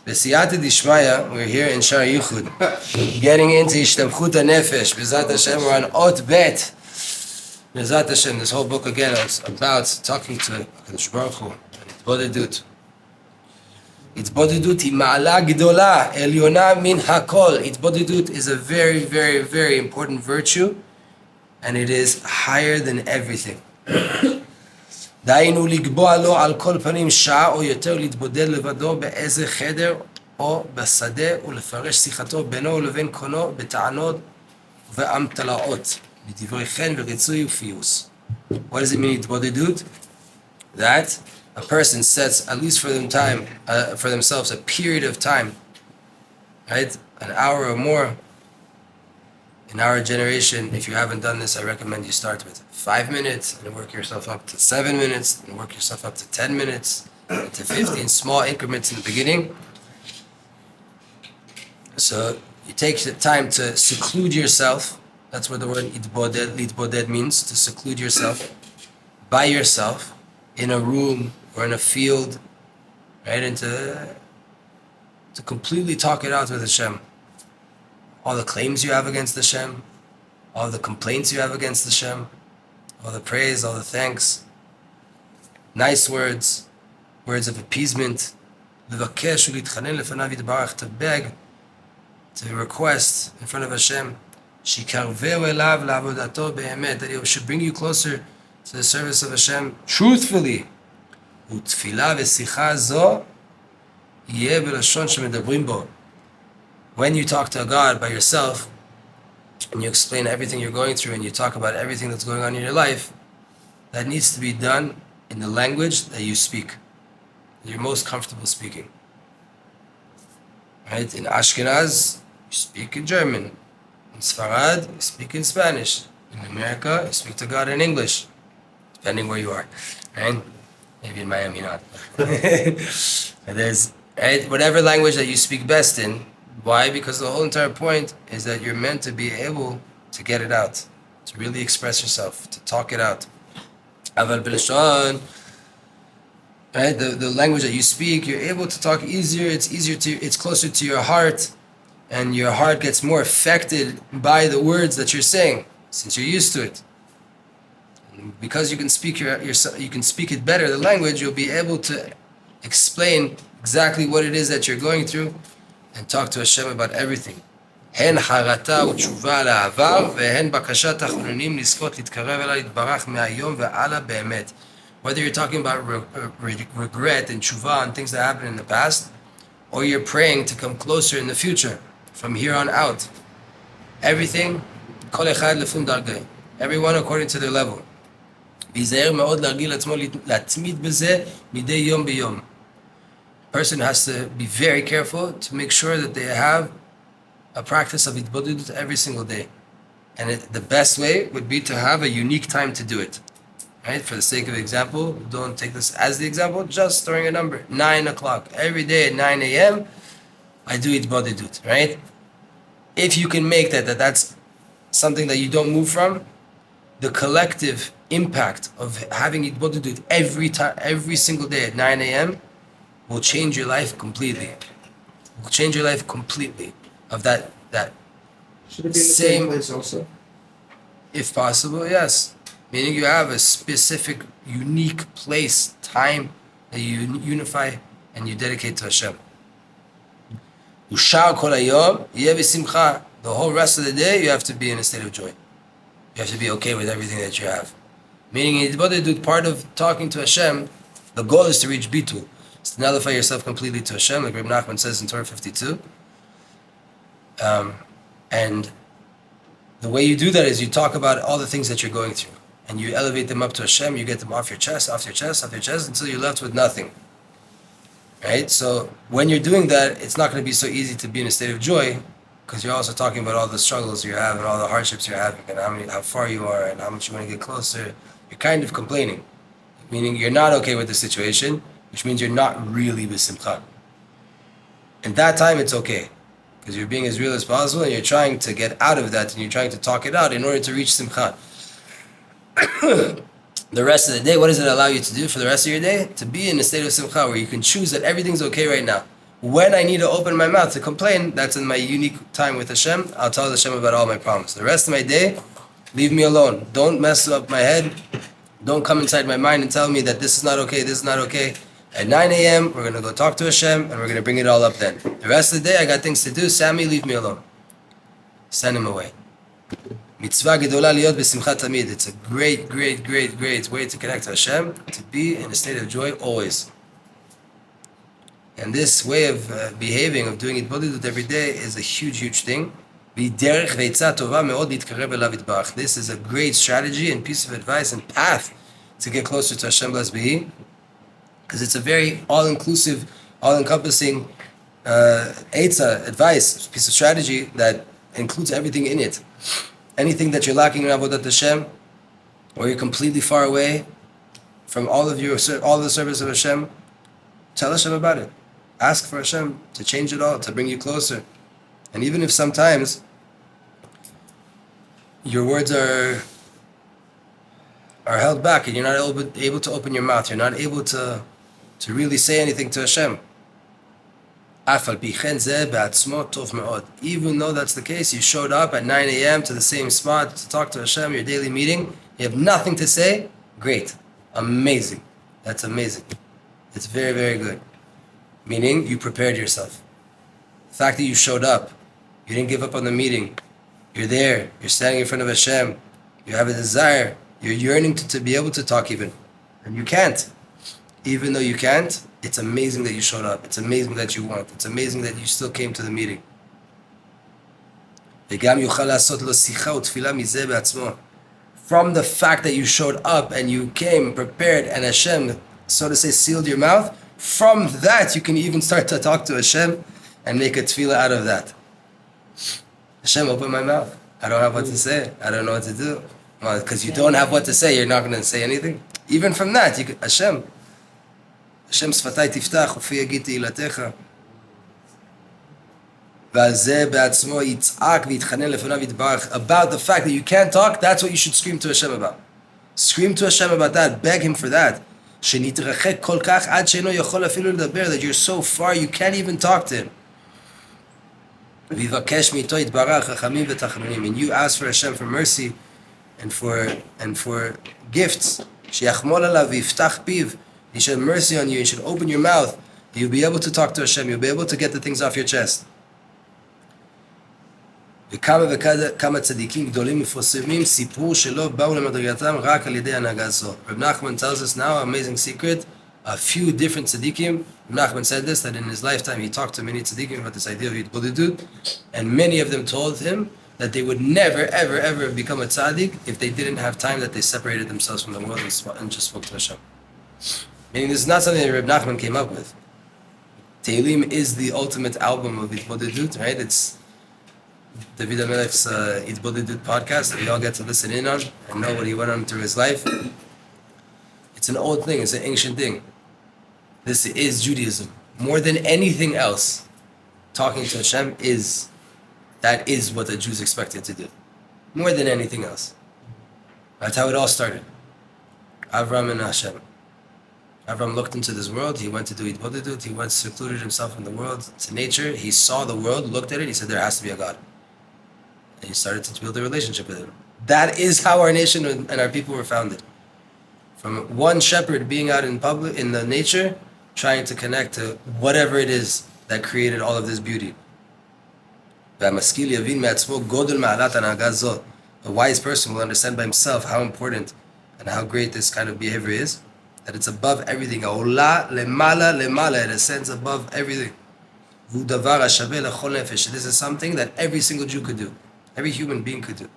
B'siyata dishmaya, we're here in Shar Yichud, getting into Ishtamchut HaNefesh. B'ezrat Hashem, we're on Ot Bet. B'ezrat Hashem, this whole book again is about talking to HaKadosh Baruch Hu, Hitbodedut. Hitbodedut hi ma'ala gdola, Elyona min hakol. Hitbodedut is a very, very, very important virtue, and it is higher than everything. דהיינו לקבוע לו על כל פנים שעה או יותר להתבודד לבדו באיזה חדר או בשדה ולפרש שיחתו בינו ולבין קונו בטענות ואמתלאות, בדברי חן ורצוי ופיוס. What does it mean, התבודדות? That a person sets, at least for themselves, a period of time, right? An hour or more. In our generation, if you haven't done this, I recommend you start with 5 minutes and work yourself up to 7 minutes and work yourself up to 10 minutes to 15 small increments in the beginning. So you take the time to seclude yourself. That's what the word Hitboded means, to seclude yourself by yourself in a room or in a field, right? And to completely talk it out with Hashem. All the claims you have against Hashem, all the complaints you have against Hashem, all the praise, all the thanks, nice words, words of appeasement, to beg, to request in front of Hashem, that He should bring you closer to the service of Hashem truthfully. When you talk to God by yourself, and you explain everything you're going through, and you talk about everything that's going on in your life, that needs to be done in the language that you speak, that you're most comfortable speaking. Right? In Ashkenaz, you speak in German. In Sfarad, you speak in Spanish. In America, you speak to God in English, depending where you are. Right? Maybe in Miami not. There's, right, whatever language that you speak best in. Why? Because the whole entire point is that you're meant to be able to get it out, to really express yourself, to talk it out. Aval b'lashon, right? The language that you speak, you're able to talk easier. It's closer to your heart, and your heart gets more affected by the words that you're saying, since you're used to it. And because you can speak you can speak it better, the language, you'll be able to explain exactly what it is that you're going through, and talk to Hashem about everything. הן חרטה ותשובה על העבר, והן בקשת אחרונים לזכות להתקרב אליו יתברך מהיום והלאה באמת. Whether you're talking about regret and tshuva and things that happened in the past, or you're praying to come closer in the future, from here on out. Everything, כל אחד לפי דרגה. Everyone according to their level. להיזהר מאוד להרגיל עצמו להתמיד בזה מדי יום ביום. Person has to be very careful to make sure that they have a practice of Hitbodedut every single day. And the best way would be to have a unique time to do it. Right? For the sake of example, don't take this as the example, just throwing a number. 9 o'clock. Every day at 9 a.m., I do Hitbodedut, right? If you can make that's something that you don't move from, the collective impact of having Hitbodedut every single day at 9 a.m., will change your life completely. Will change your life completely. Of that Should it be in the same place also? If possible, yes. Meaning you have a specific, unique place, time that you unify and you dedicate to Hashem. Ushar kol hayom yeh b'simcha. The whole rest of the day, you have to be in a state of joy. You have to be okay with everything that you have. Meaning, part of talking to Hashem, the goal is to reach bitul. Is to nullify yourself completely to Hashem, like Reb Nachman says in Torah 52. And the way you do that is you talk about all the things that you're going through, and you elevate them up to Hashem. You get them off your chest, until you're left with nothing. Right? So when you're doing that, it's not going to be so easy to be in a state of joy, because you're also talking about all the struggles you have and all the hardships you're having, and how far you are and how much you want to get closer. You're kind of complaining, meaning you're not okay with the situation, which means you're not really with simcha. In that time, it's okay, because you're being as real as possible, and you're trying to get out of that, and you're trying to talk it out in order to reach simcha. The rest of the day, what does it allow you to do for the rest of your day? To be in a state of simcha, where you can choose that everything's okay right now. When I need to open my mouth to complain, that's in my unique time with Hashem. I'll tell Hashem about all my problems. The rest of my day, leave me alone. Don't mess up my head. Don't come inside my mind and tell me that this is not okay, this is not okay. At 9 a.m., we're going to go talk to Hashem, and we're going to bring it all up then. The rest of the day, I got things to do. Sammy, leave me alone. Send him away. Mitzvah gedola liot b'simchat tamid. It's a great, great, great, great way to connect to Hashem, to be in a state of joy always. And this way of behaving, of doing Hitbodedut every day, is a huge, huge thing. This is a great strategy and piece of advice and path to get closer to Hashem blessed be He, because it's a very all-inclusive, all-encompassing eitzah, advice, piece of strategy that includes everything in it. Anything that you're lacking in Avodat Hashem, or you're completely far away from all the service of Hashem, tell Hashem about it. Ask for Hashem to change it all, to bring you closer. And even if sometimes your words are held back and you're not able to open your mouth, you're not able to really say anything to Hashem. Even though that's the case, you showed up at 9 a.m. to the same spot to talk to Hashem, your daily meeting, you have nothing to say, great, amazing. That's amazing. It's very, very good. Meaning, you prepared yourself. The fact that you showed up, you didn't give up on the meeting, you're there, you're standing in front of Hashem, you have a desire, you're yearning to be able to talk even, and you can't. Even though you can't, it's amazing that you showed up. It's amazing that you want. It's amazing that you still came to the meeting. From the fact that you showed up and you came prepared and Hashem, so to say, sealed your mouth, from that you can even start to talk to Hashem and make a Tefilah out of that. Hashem, open my mouth. I don't have what to say. I don't know what to do. Well, because you don't have what to say, you're not going to say anything. Even from that, you could, Hashem sfatai tiftach, ufi yagid te'ilatecha. V'azeh be'atzmo yitz'ak v'yitchanen lefonav yitbarach. About the fact that you can't talk, that's what you should scream to Hashem about. Scream to Hashem about that. Beg Him for that. Shenitrachek kol kach ad she'eno yochol afilu ledaber, that you're so far you can't even talk to Him. V'yivakesh mito yitbarach chachamim v'tachnonim. And you ask for Hashem for mercy and for gifts. She'yachmol alav v'yiftach piv. He should have mercy on you. He should open your mouth. You'll be able to talk to Hashem. You'll be able to get the things off your chest. וכמה וכמה צדיקים גדולים מפורסמים סיפרו שלא באו למדרגתם רק על ידי הנהגה זו. Reb Nachman tells us now an amazing secret. A few different tzaddikim. Reb Nachman said this, that in his lifetime he talked to many tzaddikim about this idea of Hitbodedut, and many of them told him that they would never, ever, ever become a tzaddik if they didn't have time that they separated themselves from the world and just spoke to Hashem. Meaning this is not something that Reb Nachman came up with. Tehillim is the ultimate album of Hitbodedut, right? It's David Amelech's Hitbodedut podcast that we all get to listen in on and know what he went on through his life. It's an old thing, it's an ancient thing. This is Judaism. More than anything else, talking to Hashem that is what the Jews expected to do. More than anything else. That's how it all started. Avram and Hashem. Avram looked into this world, he went to do Hitbodedut, he went secluded himself from the world, to nature, he saw the world, looked at it, he said there has to be a God. And he started to build a relationship with Him. That is how our nation and our people were founded. From one shepherd being out in public, in the nature, trying to connect to whatever it is that created all of this beauty. A wise person will understand by himself how important and how great this kind of behavior is. That it's above everything. It ascends above everything. This is something that every single Jew could do. Every human being could do.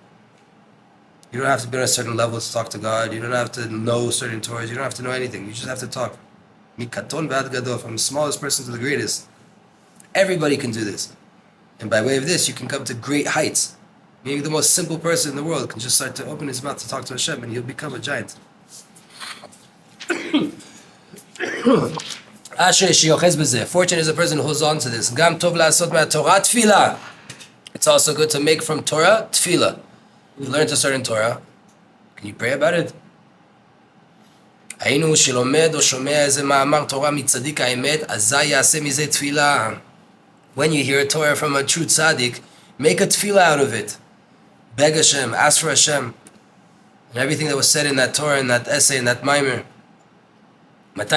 You don't have to be on a certain level to talk to God. You don't have to know certain Torahs. You don't have to know anything. You just have to talk. From the smallest person to the greatest. Everybody can do this. And by way of this, you can come to great heights. Meaning the most simple person in the world can just start to open his mouth to talk to Hashem and he'll become a giant. Fortunate is a person who holds on to this. It's also good to make from Torah Tefilah. You learn to certain Torah. Can you pray about it? היינו שלומד או שומע איזה מאמר תורה מצדיק האמת, אזי יעשה מזה תפילה. When you hear a Torah from a true tzaddik, make a tefillah out of it. Beg Hashem, ask for Hashem. And everything that was said in that Torah, in that essay, in that mimer. When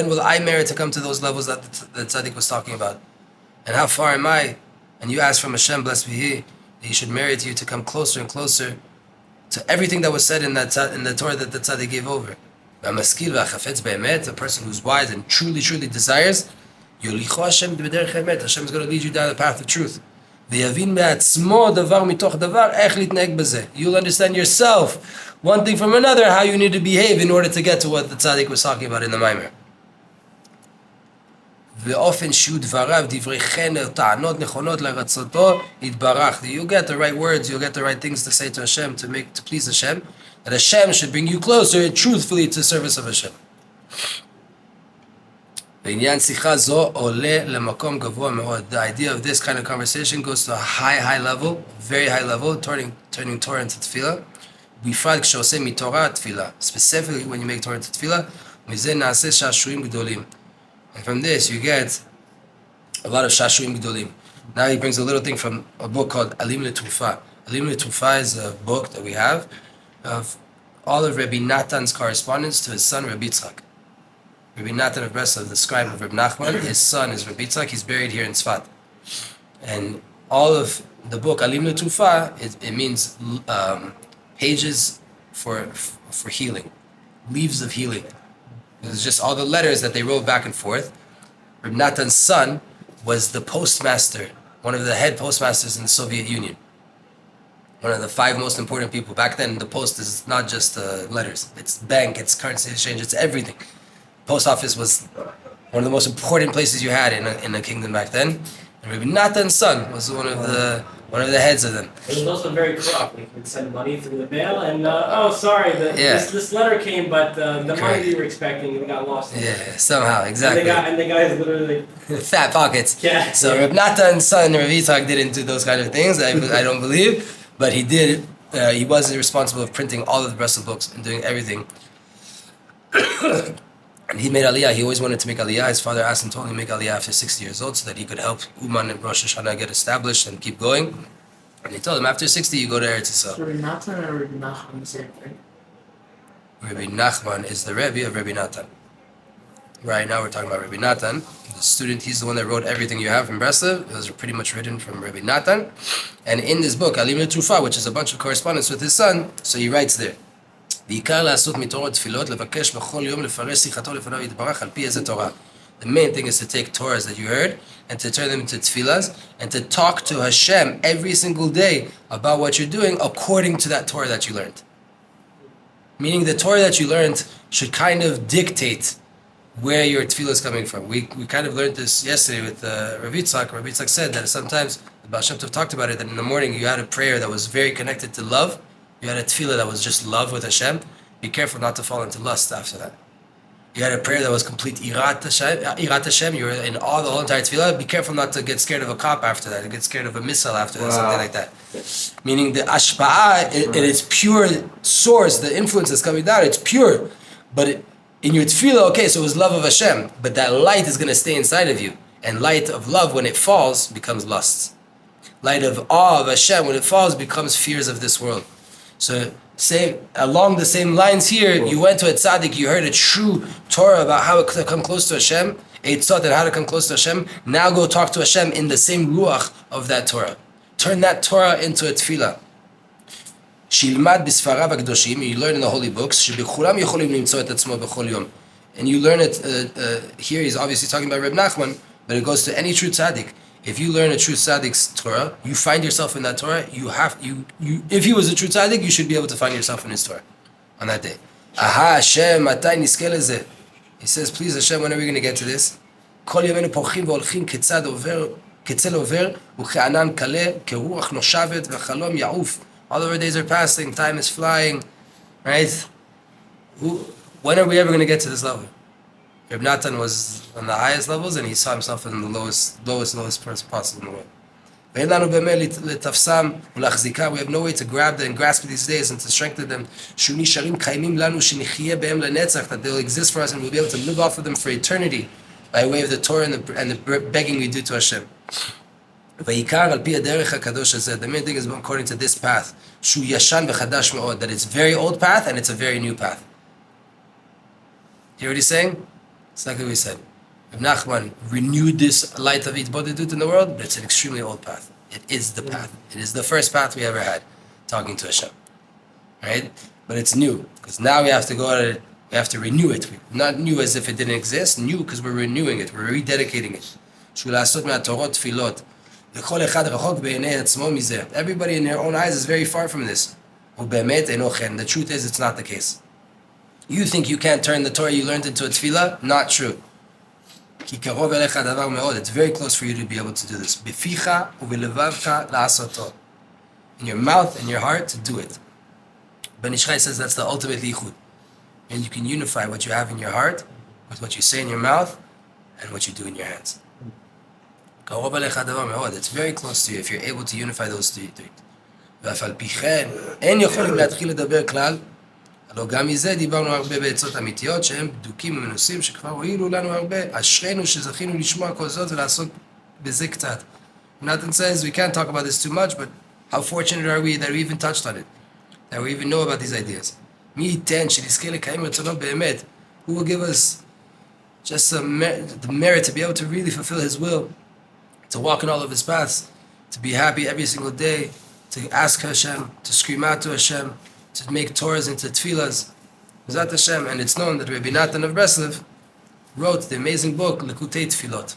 will I merit to come to those levels that the tzaddik was talking about? And how far am I? And you ask from Hashem, blessed be He, that He should merit you to come closer and closer to everything that was said in the Torah that the tzaddik gave over. The person who's wise and truly desires, Hashem is going to lead you down the path of truth. You'll understand yourself, one thing from another, how you need to behave in order to get to what the tzaddik was talking about in the Maimer. You get the right words, you'll get the right things to say to Hashem, to please Hashem, that Hashem should bring you closer truthfully to service of Hashem. The idea of this kind of conversation goes to a high level, very high level, turning Torah into Tefilah. Specifically when you make Torah into Tefilah, and from this you get a lot of shashuim gdolim. Now he brings a little thing from a book called Alim L'Tufa. Alim L'Tufa is a book that we have of all of Rabbi Natan's correspondence to his son Rabbi Yitzchak. Rabbi Natan of Breslov, the scribe of Rabbi Nachman, his son is Rabbi Yitzchak. He's buried here in Tzfat. And all of the book Alim L'Tufa, it means pages for healing, leaves of healing. It's just all the letters that they wrote back and forth. Rabbi Natan's son was the postmaster, one of the head postmasters in the Soviet Union. One of the 5 most important people. Back then, the post is not just letters. It's bank, it's currency exchange, it's everything. Post office was one of the most important places you had in a kingdom back then. And Rabbi Natan's son was one of the heads of them. It was also very corrupt. You could send money through the mail, and this letter came, but the money you were expecting got lost. Yeah, somehow, exactly. And the guys literally fat pockets. Yeah. So Rabbi Natan's son, Rabbi Yitzchak, didn't do those kind of things. I don't believe, but he did. He was responsible of printing all of the Breslov books and doing everything. And he made Aliyah. He always wanted to make Aliyah. His father asked him to only make Aliyah after 60 years old so that he could help Uman and Rosh Hashanah get established and keep going. And he told him, after 60, you go to Eretz Yisrael. Rabbi Natan and Rabbi Nachman the same thing? Rabbi Nachman is the Rebbe of Rabbi Natan. Right now we're talking about Rabbi Natan. The student, he's the one that wrote everything you have from Breslov. It was pretty much written from Rabbi Natan. And in this book, Alim L'Tufa, which is a bunch of correspondence with his son, so he writes there, the main thing is to take Torahs that you heard and to turn them into tefillahs and to talk to Hashem every single day about what you're doing according to that Torah that you learned. Meaning the Torah that you learned should kind of dictate where your tefillah is coming from. We kind of learned this yesterday with Rav Yitzchak. Rav Yitzchak said that sometimes, the Baal Shem Tov talked about it, that in the morning you had a prayer that was very connected to love. You had a tefillah that was just love with Hashem. Be careful not to fall into lust after that. You had a prayer that was complete irat Hashem. You were in awe the whole entire tefillah. Be careful not to get scared of a cop after that. Get scared of a missile after that, something like that. Meaning the ashpa'ah, in its pure source, the influence that's coming down, it's pure. But in your tefillah, okay, so it was love of Hashem. But that light is going to stay inside of you. And light of love, when it falls, becomes lust. Light of awe of Hashem, when it falls, becomes fears of this world. So along the same lines here, you went to a tzaddik, you heard a true Torah about how to come close to Hashem, Eitzot and how to come close to Hashem. Now go talk to Hashem in the same ruach of that Torah. Turn that Torah into a tefillah. Shilmad bisfarav hakadoshim, you learn in the holy books, shebechulam yocholim limtzo et atzmo bechol yom. And you learn it, here he's obviously talking about Reb Nachman, but it goes to any true tzaddik. If you learn a true tzaddik's Torah, you find yourself in that Torah. If he was a true tzaddik, you should be able to find yourself in his Torah on that day. Aha, Hashem, matay niskel lezeh. He says, please Hashem, when are we going to get to this? Kol yomenu porchim v'olchim ketzel over u'ke'anan kaleh keruach noshavet v'chalom ya'uf. All of our days are passing, time is flying, right? When are we ever going to get to this level? Reb Natan was on the highest levels, and he saw himself in the lowest person possible in the world. We have no way to grab them and grasp these days and to strengthen them. That they'll exist for us and we'll be able to live off of them for eternity by way of the Torah and the begging we do to Hashem. The main thing is according to this path, that it's a very old path and it's a very new path. You hear what he's saying? It's like what we said. Reb Nachman renewed this light of Hitbodedut in the world, but it's an extremely old path. It is the path. It is the first path we ever had, talking to Hashem. Right? But it's new, because now we have to go at it, we have to renew it. Not new as if it didn't exist, new because we're renewing it, we're rededicating it. Everybody in their own eyes is very far from this. The truth is, it's not the case. You think you can't turn the Torah you learned into a Tefilah? Not true. It's very close for you to be able to do this. In your mouth and your heart to do it. Ben Ishchai says that's the ultimate lichud. And you can unify what you have in your heart with what you say in your mouth and what you do in your hands. It's very close to you if you're able to unify those three things. הלא גם מזה דיברנו הרבה בעצות אמיתיות שהם בדוקים ומנוסים שכבר הועילו לנו הרבה. אשרינו שזכינו לשמוע כל זאת ולעסוק בזה קצת. Nathan says we can't talk about this too much, but how fortunate are we that we even touched on it, that we even know about these ideas. מי ייתן שנזכה לקיים רצונו באמת, who will give us just the merit to be able to really fulfill his will, to walk in all of his paths, to be happy every single day, to ask Hashem, to scream out to Hashem, to make Torahs into Tefillahs. Zat Hashem, and it's known that Rabbi Natan of Breslev wrote the amazing book Likutei Tefillot.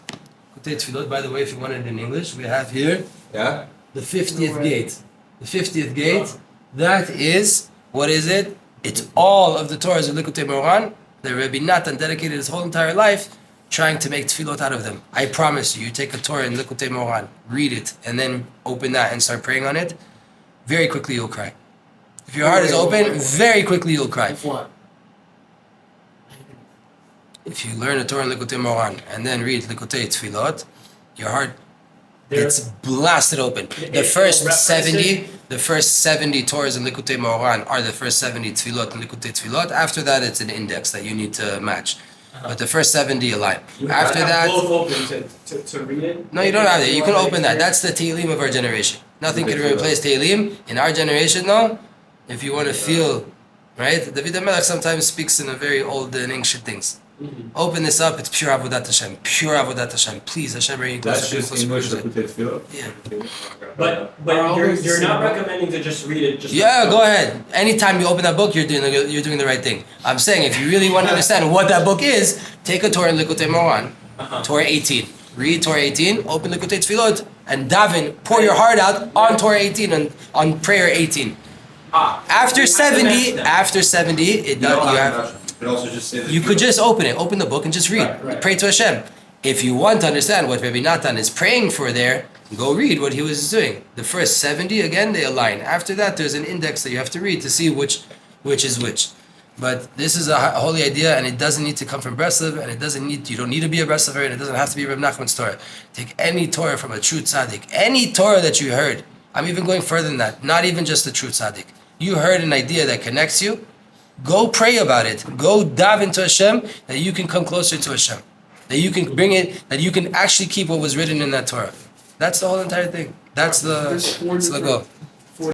Likutei Tefillot, by the way, if you want it in English, we have here the 50th gate. The 50th gate, that is, what is it? It's all of the Torahs of Likutei Moran that Rabbi Natan dedicated his whole entire life trying to make Tefillot out of them. I promise you, you take a Torah in Likutei Moran, read it, and then open that and start praying on it, very quickly you'll cry. If your heart is open, very quickly you'll cry. If you learn a Torah in Likutei Moran and then read Likutei Tefillot, your heart gets blasted open. The first 70 Torahs in Likutei Moran are the first 70 Tefillot in Likutei Tefillot. After that, it's an index that you need to match. But the first 70 align. After that, both open to read it. No, you don't have it. You can open that. That's the Tehillim of our generation. Nothing can replace Tehillim. In our generation, though, if you want to feel, right? David HaMelech sometimes speaks in a very old and ancient things. Mm-hmm. Open this up, it's pure Avodat Hashem. Pure Avodat Hashem. Please, Hashem, bring you closer. That's just English Tefillah? Yeah. But you're not recommending to just read it. Go ahead. Anytime you open that book, you're doing the right thing. I'm saying if you really want to understand what that book is, take a Torah in Likutei Moran. Torah 18. Read Torah 18, open Likutei Tefillot, and daven, pour your heart out on Torah 18 and on prayer 18. After 70, it does. You could just open the book and just read. Right. Pray to Hashem. If you want to understand what Rabbi Natan is praying for there, go read what he was doing. The first 70, again, they align. After that, there's an index that you have to read to see which is which. But this is a holy idea, and it doesn't need to come from Breslev, and you don't need to be a Breslever, and it doesn't have to be Reb Nachman's Torah. Take any Torah from a true tzaddik, any Torah that you heard. I'm even going further than that. Not even just a true tzaddik. You heard an idea that connects you. Go pray about it. Go dive into Hashem, that you can come closer to Hashem. That you can bring it, that you can actually keep what was written in that Torah. That's the whole entire thing. That's the goal.